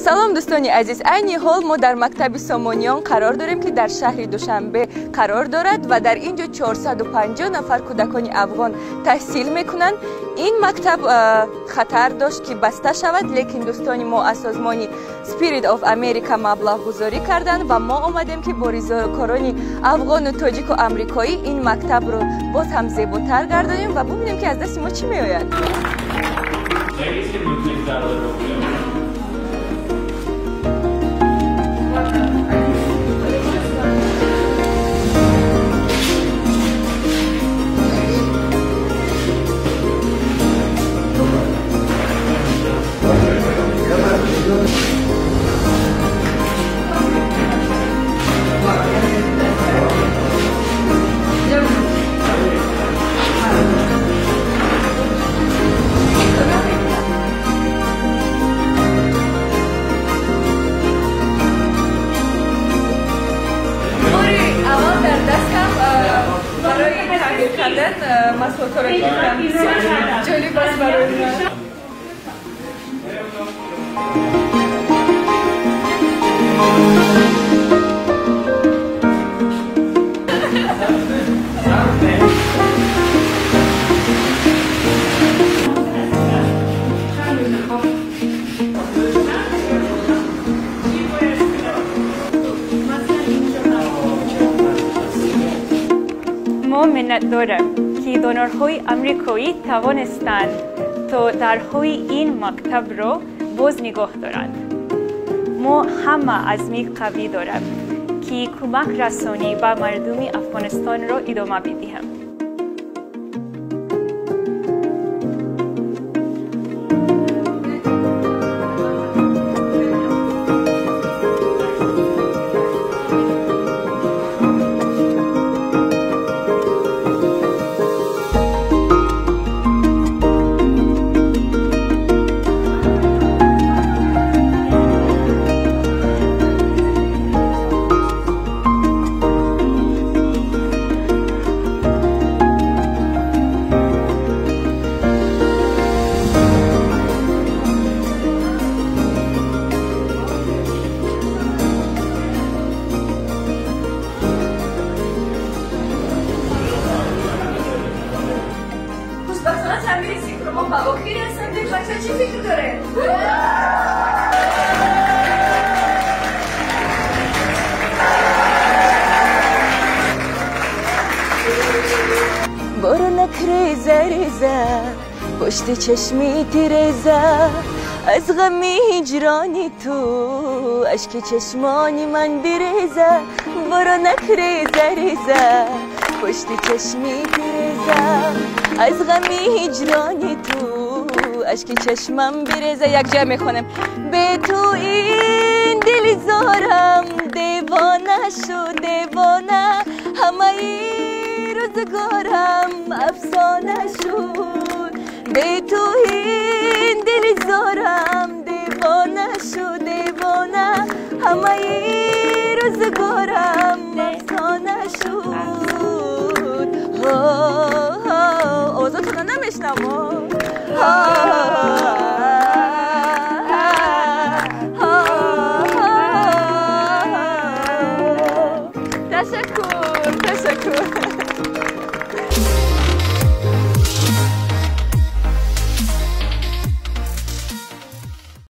سلام دوستانی عزیز، عین حال ما در مکتب سامانیان قرار داریم که در شهر دوشنبه قرار دارد و در اینجا 450 نفر کودکان افغان تحصیل میکنند. این مکتب خطر داشت که بسته شود، لیکن دوستانی ما از سازمان سپیریت آف امریکا مبلغ گذاری کردند و ما آمدیم که با رضاکاران افغان و تاجیک و امریکایی این مکتب رو باز هم زیباتر گردانیم و ببینیم که از دست ما چی میآید. ما منت دارم که دانرهای امریکایی توانستند تا درهای این مکتب را باز نگاه دارند. ما همه عزمی قوی دارم که کمک رسانی به مردم افغانستان را ادامه بدهیم. برو نکریزه ریزه پشت چشمی تیریزه، از غم هجرانی تو اشک چشمانی من بریزه. برو نکریزه ریزه پشت چشمی تیریزه، از غم هجرانی تو اشک چشمم بریزه. یک جا میخونم به تو این دل زارم دیوانه شو دیوانه، همه روزگارم افسانه شد. به تو این دل زارم